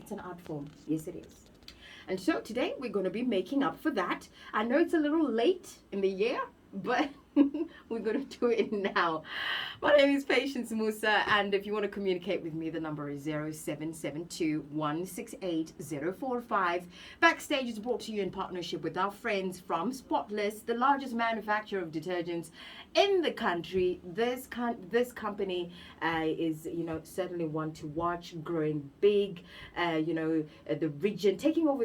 It's an art form. Yes, it is. And so today we're going to be making up for that. I know it's a little late in the year, but we're going to do it now. My name is Patience Musa, and if you want to communicate with me, the number is 0772-168-045. Backstage is brought to you in partnership with our friends from Spotless, the largest manufacturer of detergents in the country. This company is, certainly one to watch, growing big, the region, taking over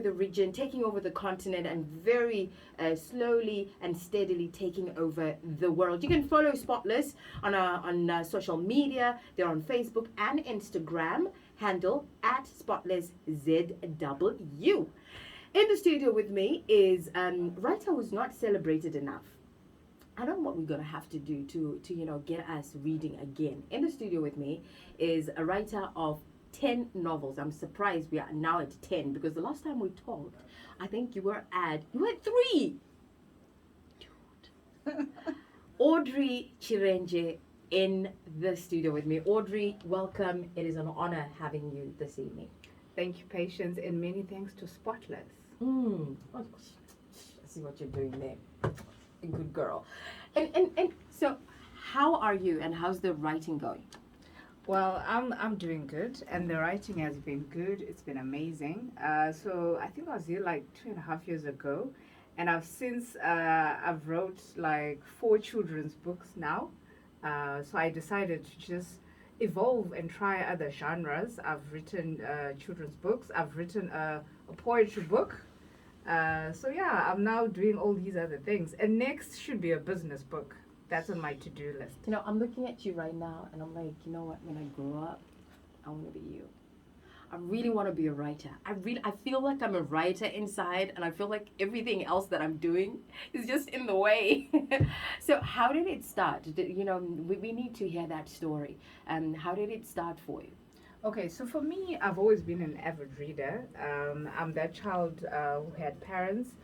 the continent, and very slowly and steadily taking over the world. You can follow Spotless on social media. They're on Facebook and Instagram, handle at SpotlessZW. In the studio with me is writer who's not celebrated enough. I don't know what we're going to have to do to get us reading again. In the studio with me is a writer of 10 novels. I'm surprised we are now at 10 because the last time we talked, I think you were at 3. Audrey Chirenje in the studio with me. Audrey, welcome. It is an honor having you this evening. Thank you, Patience, and many thanks to Spotless. I see what you're doing there. A good girl. And so, how are you and how's the writing going? Well, I'm doing good, and the writing has been good. It's been amazing. So I think I was here like 2.5 years ago, and I've wrote like 4 children's books now. So I decided to just evolve and try other genres. I've written children's books. I've written a poetry book. So yeah, I'm now doing all these other things. And next should be a business book. That's on my to-do list. I'm looking at you right now, and I'm like, you know what? When I grow up, I want to be you. I really want to be a writer. I feel like I'm a writer inside, and I feel like everything else that I'm doing is just in the way. So how did it start? We need to hear that story. How did it start for you? Okay, so for me, I've always been an avid reader. I'm that child who had parents.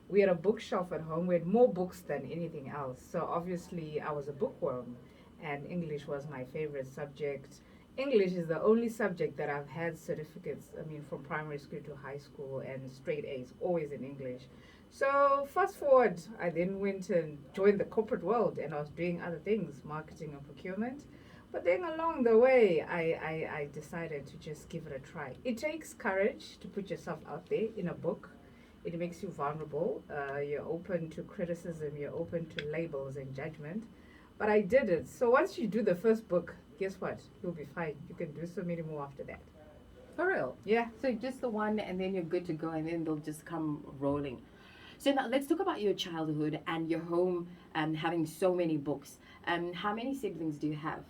We had a bookshelf at home. We had more books than anything else. So obviously, I was a bookworm, and English was my favorite subject. English is the only subject that I've had certificates, from primary school to high school, and straight A's, always in English. So fast forward, I then went and joined the corporate world, and I was doing other things, marketing and procurement. But then along the way, I decided to just give it a try. It takes courage to put yourself out there in a book. It makes you vulnerable. You're open to criticism. You're open to labels and judgment. But I did it. So once you do the first book, guess what? You'll be fine. You can do so many more after that. For real? Yeah. So just the one, and then you're good to go, and then they'll just come rolling. So now let's talk about your childhood and your home and having so many books. How many siblings do you have?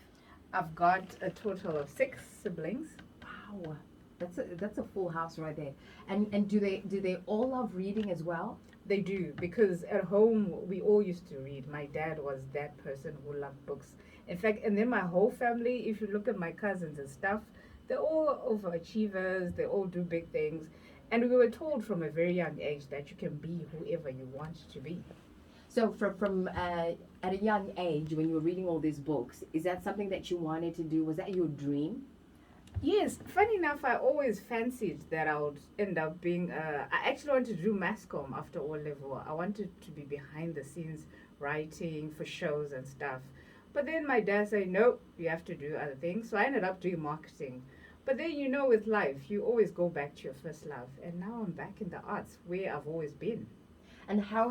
I've got a total of 6 siblings. Wow. That's a full house right there. And do they all love reading as well? They do, because at home we all used to read. My dad was that person who loved books. In fact, and then my whole family, if you look at my cousins and stuff, they're all overachievers. They all do big things. And we were told from a very young age that you can be whoever you want to be. So from at a young age, when you were reading all these books, is that something that you wanted to do? Was that your dream? Yes, funny enough, I always fancied that I would end up being. I actually wanted to do mass comm after O level. I wanted to be behind the scenes writing for shows and stuff. But then my dad said, no, you have to do other things. So I ended up doing marketing. But then, with life, you always go back to your first love. And now I'm back in the arts where I've always been. And how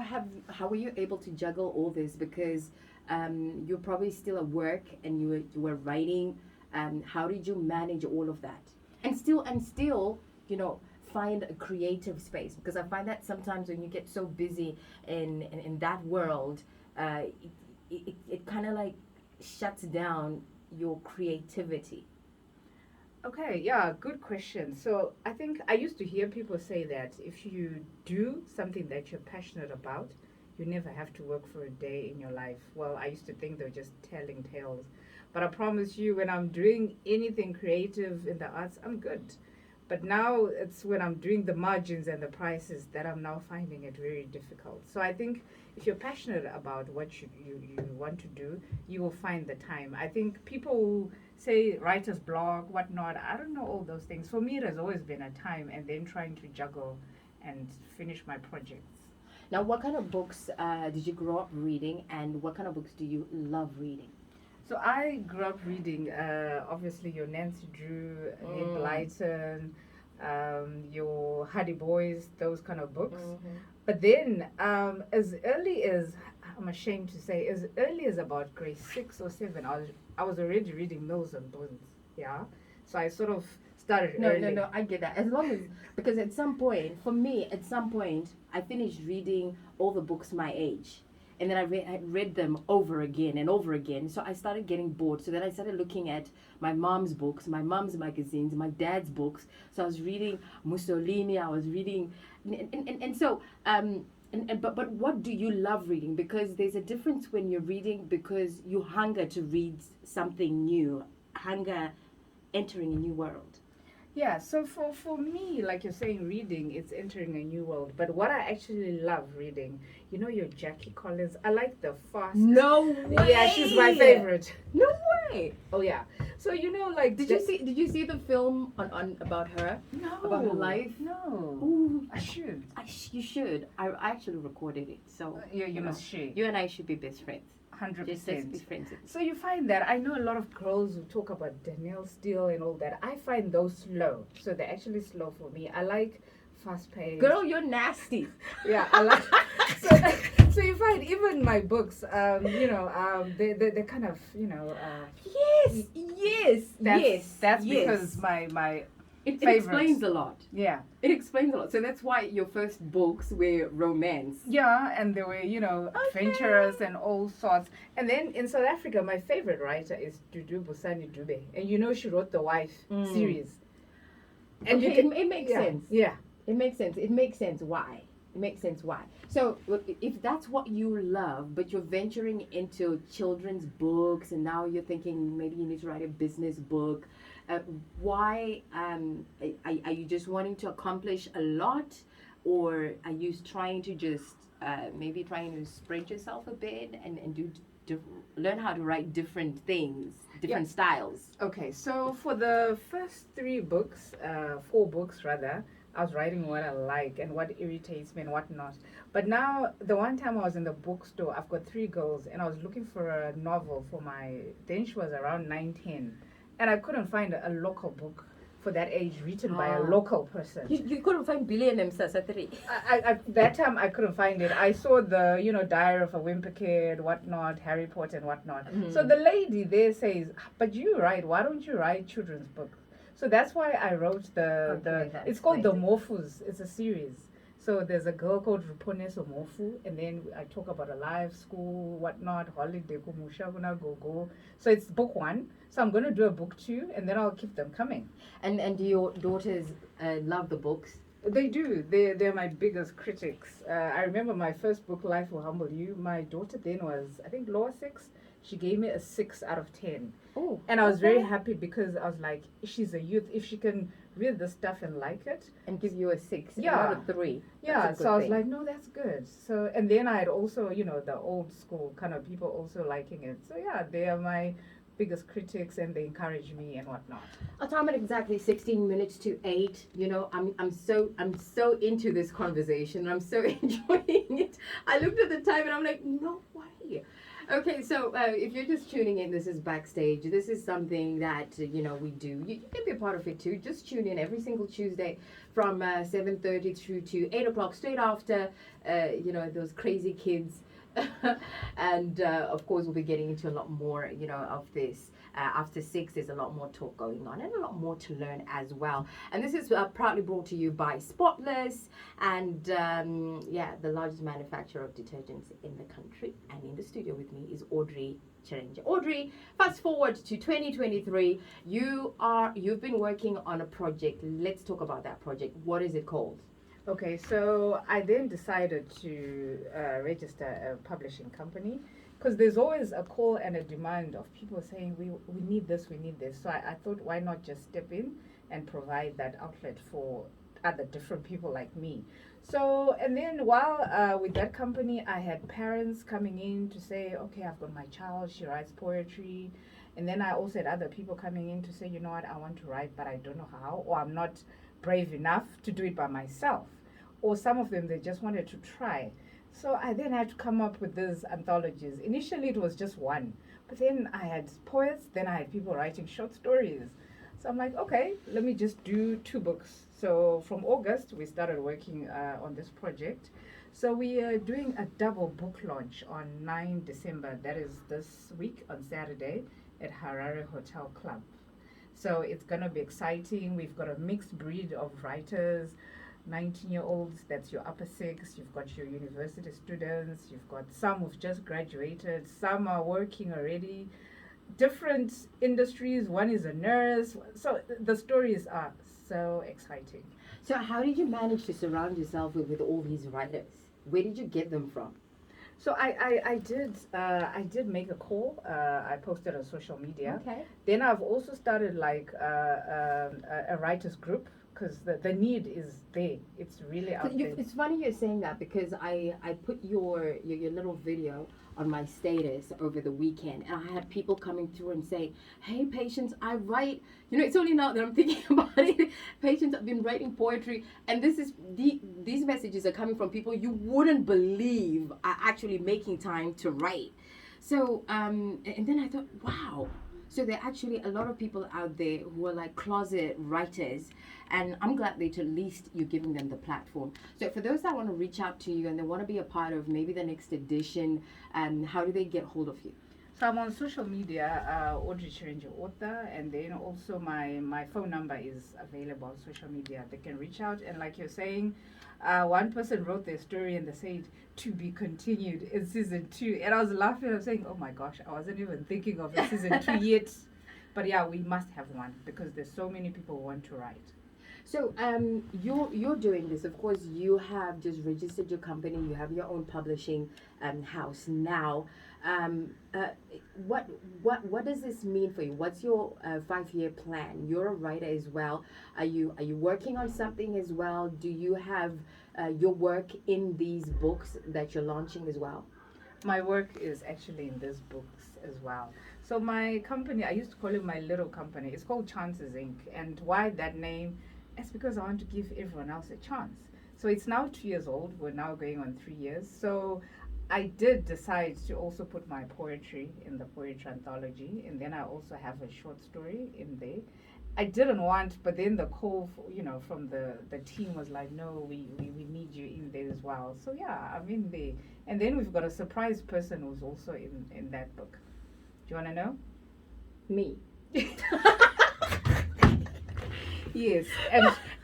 were you able to juggle all this? Because you're probably still at work and you were writing. How did you manage all of that? And still, find a creative space? Because I find that sometimes when you get so busy in that world, it kind of like shuts down your creativity. Okay, yeah, good question. So I think I used to hear people say that if you do something that you're passionate about, you never have to work for a day in your life. Well, I used to think they were just telling tales. But I promise you, when I'm doing anything creative in the arts, I'm good. But now it's when I'm doing the margins and the prices that I'm now finding it very difficult. So I think if you're passionate about what you want to do, you will find the time. I think people who say writer's block, whatnot, I don't know all those things. For me, it has always been a time and then trying to juggle and finish my projects. Now, what kind of books did you grow up reading, and what kind of books do you love reading? So I grew up reading, obviously, your Nancy Drew, Ned Blyton, your Hardy Boys, those kind of books. But then, as early as, I'm ashamed to say, as early as about grade 6 or 7, I was already reading Mills and Boons. Yeah. So I sort of started early. No, I get that. As long as, because at some point, for me, at some point, I finished reading all the books my age. And then I read them over again and over again. So I started getting bored. So then I started looking at my mom's books, my mom's magazines, my dad's books. So I was reading Mussolini. I was reading, but what do you love reading? Because there's a difference when you're reading because you hunger to read something new, hunger entering a new world. Yeah, so for me, like you're saying, reading, it's entering a new world. But what I actually love reading, you know, your Jackie Collins. I like the fast. No way. Yeah, she's my favorite. No way. Oh yeah. So you know, like, Did you see the film on about her? No. About her life? No. Ooh, I should. You should. I actually recorded it. So Yeah, you know, must share. you and I should be best friends. 100%. Just let's be friends. So you find that I know a lot of girls who talk about Danielle Steele and all that. I find those slow. So they're actually slow for me. I like fast paced. Girl, you're nasty. Yeah, I like. So you find even my books, they're kind of, Yes. That's because my it favorites. explains a lot. Yeah. It explains a lot. So that's why your first books were romance. Yeah, and they were, adventurous and all sorts. And then in South Africa, my favorite writer is Dudu Busani Dube. And she wrote the Wife series. And okay, it makes sense. Yeah. It makes sense. It makes sense why. It makes sense why. So if that's what you love, but you're venturing into children's books and now you're thinking maybe you need to write a business book, why are you just wanting to accomplish a lot, or are you trying to just maybe trying to spread yourself a bit and learn how to write different things, different styles? Okay, so for the first 4 books rather, I was writing what I like and what irritates me and what not. But now, the one time I was in the bookstore, I've got 3 girls, and I was looking for a novel for then she was around 9-10. And I couldn't find a local book for that age written by a local person. You couldn't find Billy and Msa 3. I that time I couldn't find it. I saw the Diary of a Wimpy Kid, whatnot, Harry Potter and whatnot. So the lady there says, but why don't you write children's books? So that's why I wrote it's called The Morphus. It's a series. So there's a girl called Ruponeso Mofu, and then I talk about a life, school, whatnot, holiday, kumusha, go. So it's book 1. So I'm going to do a book 2, and then I'll keep them coming. And do your daughters love the books? They do. They're my biggest critics. I remember my first book, Life Will Humble You. My daughter then was, I think, lower 6. She gave me a 6 out of 10. Oh, and I was very happy because I was like, she's a youth. If she can read this stuff and like it. And give you a 6 Yeah. out of 3. Yeah, so I was like, no, that's good. So, and then I had also, the old school kind of people also liking it. So yeah, they are my biggest critics and they encourage me and whatnot. Our time at exactly 16 minutes to 8. I'm so into this conversation. I'm so enjoying it. I looked at the time and I'm like, no way. Okay, so if you're just tuning in, this is Backstage. This is something that, we do. You can be a part of it too. Just tune in every single Tuesday from 7:30 through to 8 o'clock, straight after, those crazy kids. And, of course, we'll be getting into a lot more, of this. After 6, there's a lot more talk going on and a lot more to learn as well. And this is proudly brought to you by Spotless and, the largest manufacturer of detergents in the country. And in the studio with me is Audrey Chirenja. Audrey, fast forward to 2023. You've been working on a project. Let's talk about that project. What is it called? Okay, so I then decided to register a publishing company because there's always a call and a demand of people saying we need this. So I thought, why not just step in and provide that outlet for other different people like me. So, and then while with that company, I had parents coming in to say, okay, I've got my child, she writes poetry. And then I also had other people coming in to say, you know what, I want to write, but I don't know how, or I'm not brave enough to do it by myself. Or some of them, they just wanted to try. So I then had to come up with these anthologies. Initially, it was just one, but then I had poets, then I had people writing short stories. So I'm like, okay, let me just do 2 books. So from August, we started working on this project. So we are doing a double book launch on 9 December. That is this week on Saturday at Harare Hotel Club. So it's going to be exciting. We've got a mixed breed of writers, 19-year-olds, that's your upper six. You've got your university students. You've got some who've just graduated. Some are working already. Different industries. One is a nurse. So the stories are so exciting. So how did you manage to surround yourself with all these writers? Where did you get them from? So I did make a call. I posted on social media. Okay. Then I've also started like a writers group because the need is there. It's really out there. It's funny you're saying that because I put your little video on my status over the weekend, and I had people coming through and saying, hey, Patience, I write, it's only now that I'm thinking about it. Patience, I've been writing poetry, and these messages are coming from people you wouldn't believe are actually making time to write. So and then I thought, wow, so there are actually a lot of people out there who are like closet writers, and I'm glad that at least you're giving them the platform. So for those that want to reach out to you and they want to be a part of maybe the next edition, how do they get hold of you? So I'm on social media, Audrey Chirinja Author, and then also my phone number is available on social media. They can reach out, and like you're saying, one person wrote their story and they said to be continued in season 2, and I was laughing. I was saying, oh my gosh, I wasn't even thinking of a season 2 yet. But yeah, we must have one because there's so many people who want to write. So you're doing this. Of course, you have just registered your company. You have your own publishing house now. What does this mean for you? What's your 5-year plan? You're a writer as well. Are you working on something as well? Do you have your work in these books that you're launching as well? My work is actually in these books as well. So my company, I used to call it my little company. It's called Chances Inc. And why that name? It's because I want to give everyone else a chance. So it's now 2 years old. We're now going on 3 years. So I did decide to also put my poetry in the poetry anthology, and then I also have a short story in there. I didn't want, but then the call, from the team was like, no, we need you in there as well. So yeah, I'm in there. And then we've got a surprise person who's also in that book. Do you want to know? Me. Yes,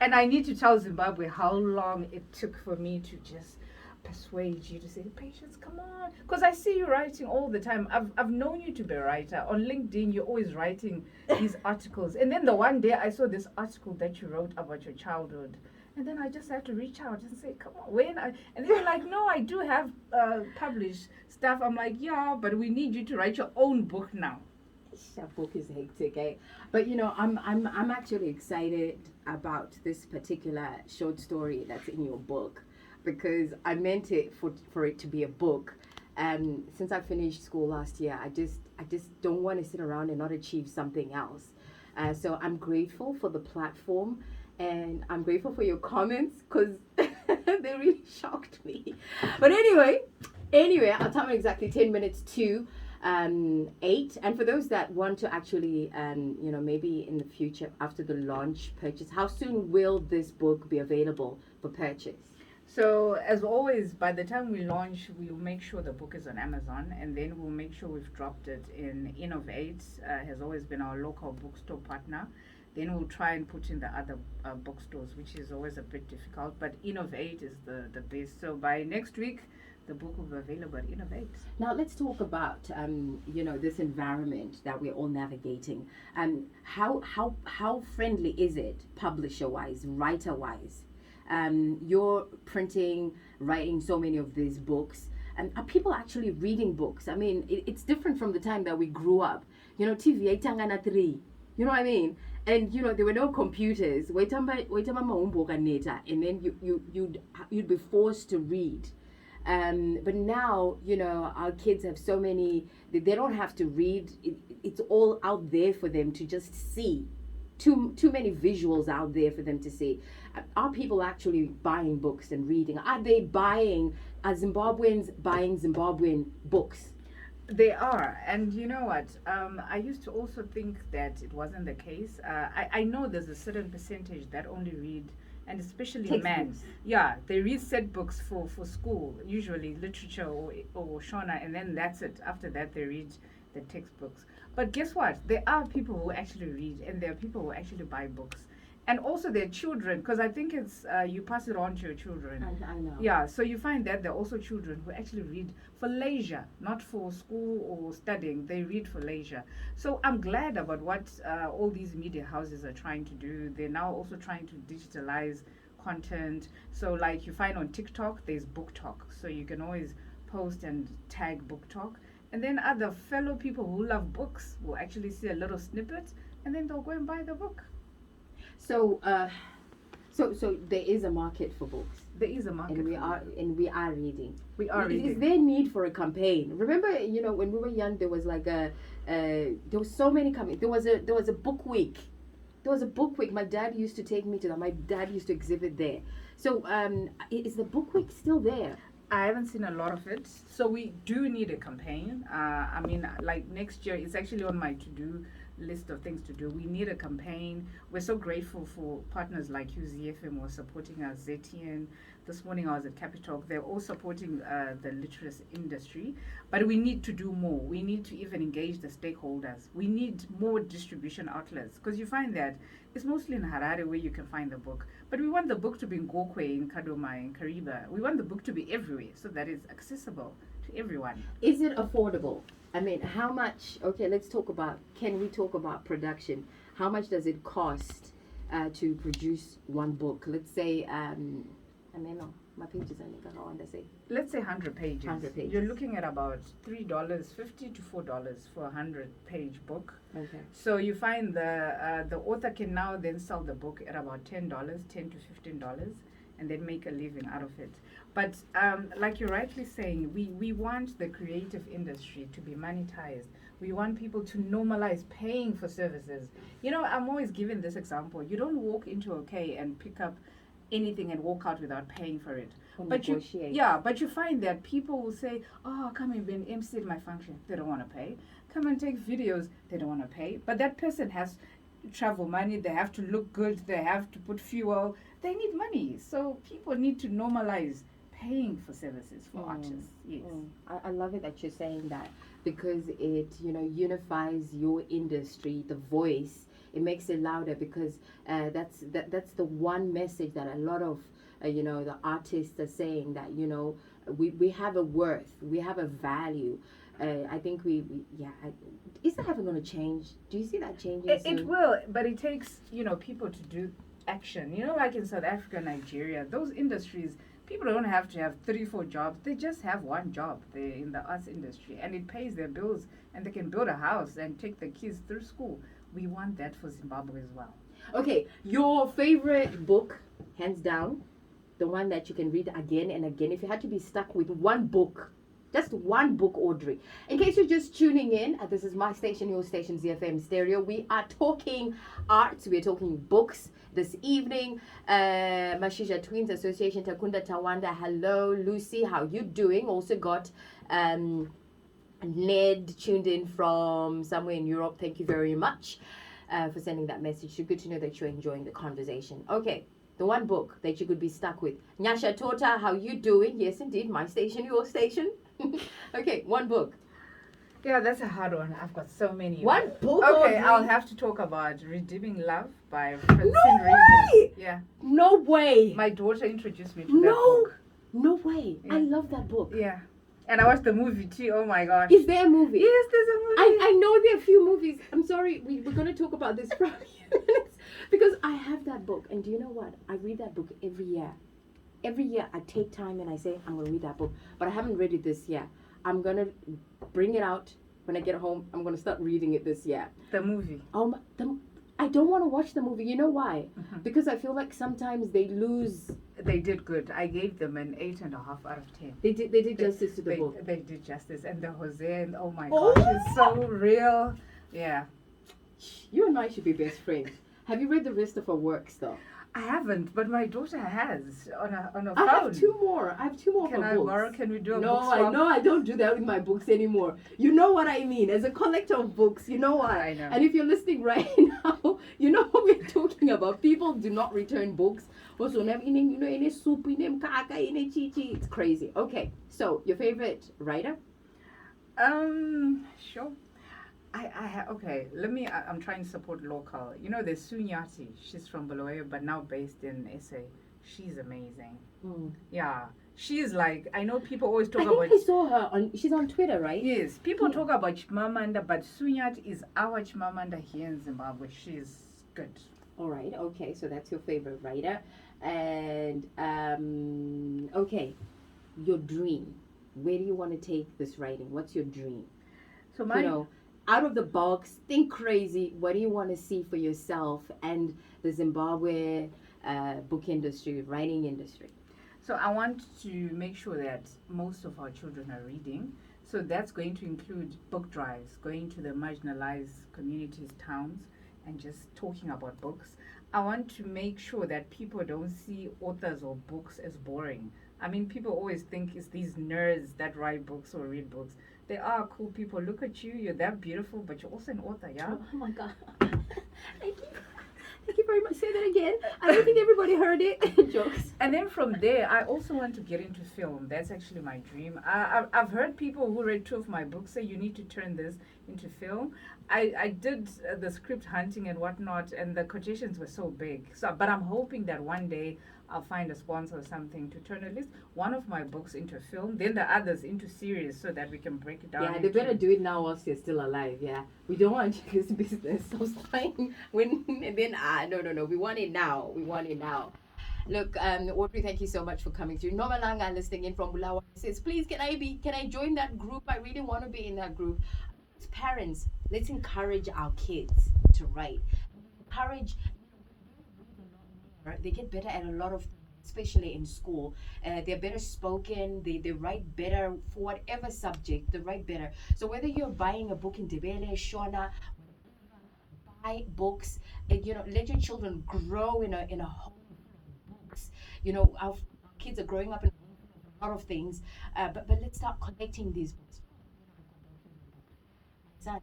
and I need to tell Zimbabwe how long it took for me to just persuade you to say, Patience, come on, because I see you writing all the time. I've known you to be a writer. On LinkedIn, you're always writing these articles. And then the one day I saw this article that you wrote about your childhood. And then I just had to reach out and say, come on, and they were like, no, I do have published stuff. I'm like, yeah, but we need you to write your own book now. That book is hectic, eh? But I'm actually excited about this particular short story that's in your book, because I meant it for it to be a book. Since I finished school last year, I just don't want to sit around and not achieve something else. So I'm grateful for the platform, and I'm grateful for your comments because they really shocked me. But anyway, our time is exactly 10 minutes to 8. And for those that want to actually, maybe in the future after the launch purchase, how soon will this book be available for purchase? So as always, by the time we launch, we'll make sure the book is on Amazon, and then we'll make sure we've dropped it in Innovate. Has always been our local bookstore partner. Then we'll try and put in the other bookstores, which is always a bit difficult. But Innovate is the best. So by next week, the book will be available at Innovate. Now let's talk about this environment that we're all navigating. How friendly is it, publisher-wise, writer-wise? You're writing so many of these books. Are people actually reading books? I mean, it's different from the time that we grew up. TV 3. You know what I mean? And there were no computers. Wait till my homework and later, and then you'd be forced to read. But now, our kids have so many. They don't have to read. It's all out there for them to just see. Too many visuals out there for them to see. Are people actually buying books and reading? Are Zimbabweans buying Zimbabwean books? They are, and you know what? I used to also think that it wasn't the case. I know there's a certain percentage that only read, and especially men. Textbooks. Yeah, they read set books for school, usually literature or Shona, and then that's it. After that, they read the textbooks. But guess what? There are people who actually read, and there are people who actually buy books. And also their children, because I think it's you pass it on to your children. I know. Yeah, so you find that there are also children who actually read for leisure, not for school or studying. They read for leisure. So I'm glad about what all these media houses are trying to do. They're now also trying to digitalize content. So like you find on TikTok, there's book talk. So you can always post and tag book talk. And then other fellow people who love books will actually see a little snippet, and then they'll go and buy the book. So, so there is a market for books. There is a market. And we are reading. We are reading. Is there need for a campaign? Remember, when we were young, there was like there was so many coming. There was a book week. There was a book week. My dad used to take me to that. My dad used to exhibit there. So, is the book week still there? I haven't seen a lot of it. So we do need a campaign. I mean, like next year, it's actually on my to-do list of things to do. We need a campaign. We're so grateful for partners like you. Zifm was supporting us. Zetian. This morning I was at Capitalk. They're all supporting the literacy industry. But we need to do more. We need to even engage the stakeholders. We need more distribution outlets. Because you find that it's mostly in Harare where you can find the book. But we want the book to be in Gokwe, in Kadoma, in Kariba. We want the book to be everywhere so that it's accessible to everyone. Is it affordable? I mean, how much? Okay, can we talk about production? How much does it cost to produce one book? Let's say, I mean, no, my pages are I want to say. Let's say 100 pages. 100 pages. You're looking at about $3.50 to $4 for a 100-page book. Okay. So you find the author can now then sell the book at about $10 to $15, and then make a living out of it. But like you're rightly saying, we want the creative industry to be monetized. We want people to normalize paying for services. I'm always giving this example. You don't walk into OK and pick up anything and walk out without paying for it. But you find that people will say, oh, come and be an MC at my function. They don't want to pay. Come and take videos. They don't want to pay. But that person has travel money. They have to look good. They have to put fuel. They need money. So people need to normalize paying for services for artists. Yes. I love it that you're saying that, because it unifies your industry, the voice. It makes it louder, because that's the one message that a lot of the artists are saying, that we have a worth, we have a value. I think is that ever going to change? Do you see that changing? It will, but it takes people to do action. Like in South Africa, Nigeria, those industries, people don't have to have 3-4 jobs. They just have one job. They're in the arts industry, and it pays their bills, and they can build a house and take the kids through school. We want that for Zimbabwe as well. Okay, your favorite book, hands down, the one that you can read again and again. If you had to be stuck with one book, just one book, Audrey. In case you're just tuning in, this is my station, your station, ZFM Stereo. We are talking arts, we're talking books this evening. Mashija Twins Association, Takunda Tawanda. Hello, Lucy, how you doing? Also got Ned tuned in from somewhere in Europe. Thank you very much for sending that message. It's good to know that you're enjoying the conversation. Okay, the one book that you could be stuck with. Nyasha Tota, how you doing? Yes, indeed, my station, your station. Okay, one book. Yeah, that's a hard one. I've got so many. One book? Okay, I'll have to talk about Redeeming Love by Francine way! Ravens. Yeah. No way! My daughter introduced me to that book. No way. Yeah. I love that book. Yeah. And I watched the movie too. Oh my gosh. Is there a movie? Yes, there's a movie. I know there are a few movies. I'm sorry, we're going to talk about this for a few minutes, because I have that book. And do you know what? I read that book every year. Every year I take time and I say, I'm going to read that book. But I haven't read it this year. I'm going to bring it out when I get home. I'm going to start reading it this year. The movie. I don't want to watch the movie. You know why? Mhm. Because I feel like sometimes they lose. They did good. I gave them an 8.5 out of 10. They did justice to the They, book. they did justice. And the Jose, and oh my Oh! gosh, it's so real. Yeah. You and I should be best friends. Have you read the rest of her works though? I haven't, but my daughter has on a I phone. have two more. I have two more Can of I her books. borrow? Can we do a No, book I swap? know I don't do that with my books anymore. You know what I mean. As a collector of books, you know why. I know. And if you're listening right now, you know what we're talking about. People do not return books. Also, any soup, any chichi. It's crazy. Okay, so your favorite writer? Sure. Okay, I'm trying to support local. You know, there's Sunyati. She's from Bulawayo, but now based in SA. She's amazing. Yeah. She's like, I know people always talk I think about. I saw her on. She's on Twitter, right? Yes, people Yeah. talk about Chimamanda, but Sunyat is our Chimamanda here in Zimbabwe. She's good. All right. Okay. So that's your favorite writer, and okay, your dream. Where do you want to take this writing? What's your dream? So my You know, out of the box, think crazy. What do you want to see for yourself and the Zimbabwe book industry, writing industry? So I want to make sure that most of our children are reading. So that's going to include book drives, going to the marginalized communities, towns, and just talking about books. I want to make sure that people don't see authors or books as boring. I mean, people always think it's these nerds that write books or read books. They are cool people. Look at you. You're that beautiful, but you're also an author, yeah? Oh my God. Thank you. Thank you very much. Say that again. I don't think everybody heard it. Jokes. And then from there, I also want to get into film. That's actually my dream. I've heard people who read two of my books say you need to turn this into film. I did the script hunting and whatnot, and the quotations were so big. So, but I'm hoping that one day I'll find a sponsor or something to turn at least one of my books into film, then the others into series, so that we can break it down. Yeah, they better do it now whilst you're still alive. Yeah, we don't want this business of starting when and then no. We want it now. We want it now. Look, Audrey, thank you so much for coming through. Nomalanga listening in from Bulawayo says, please can I join that group? I really want to be in that group. As parents, let's encourage our kids to write. Encourage. They get better at a lot of things, especially in school. They're better spoken, they write better for whatever subject, they write better. So whether you're buying a book in Debele, Shona, buy books, and let your children grow in a home of books. Our kids are growing up in a lot of things, but let's start collecting these books. Son,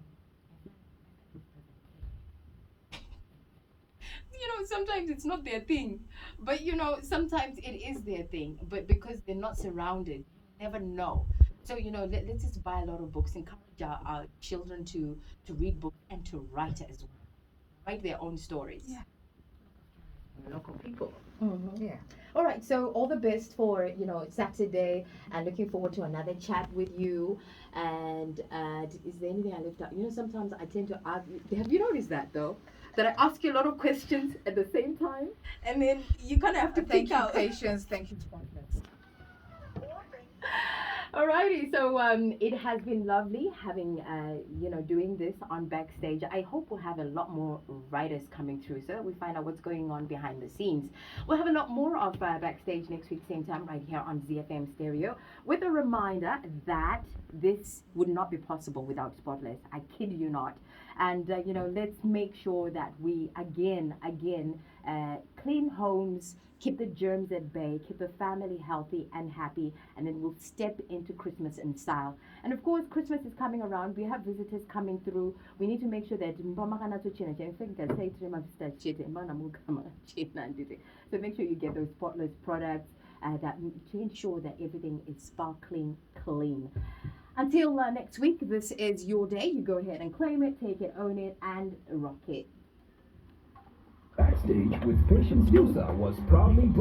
sometimes it's not their thing, but sometimes it is their thing, but because they're not surrounded, you never know. So let's just buy a lot of books, encourage our children to read books and to write as well, write their own stories. Yeah. Local people. Mm-hmm. Yeah. All right, so all the best for Saturday, and looking forward to another chat with you. And is there anything I left out? Sometimes I tend to argue. Have you noticed that though? That I ask you a lot of questions at the same time, and then you kind of have to Thank pick you, out. patience. Thank you, sponsors. Alrighty, so it has been lovely having doing this on Backstage. I hope we'll have a lot more writers coming through so that we find out what's going on behind the scenes. We'll have a lot more of Backstage next week, same time, right here on ZFM Stereo, with a reminder that this would not be possible without Spotless. I kid you not. And let's make sure that we again clean homes, keep the germs at bay, keep the family healthy and happy, and then we'll step into Christmas in style. And of course, Christmas is coming around. We have visitors coming through. We need to make sure that so make sure you get those Spotless products to ensure that everything is sparkling clean. Until next week, this is your day. You go ahead and claim it, take it, own it, and rock it. Backstage with Patience Musa was proudly brought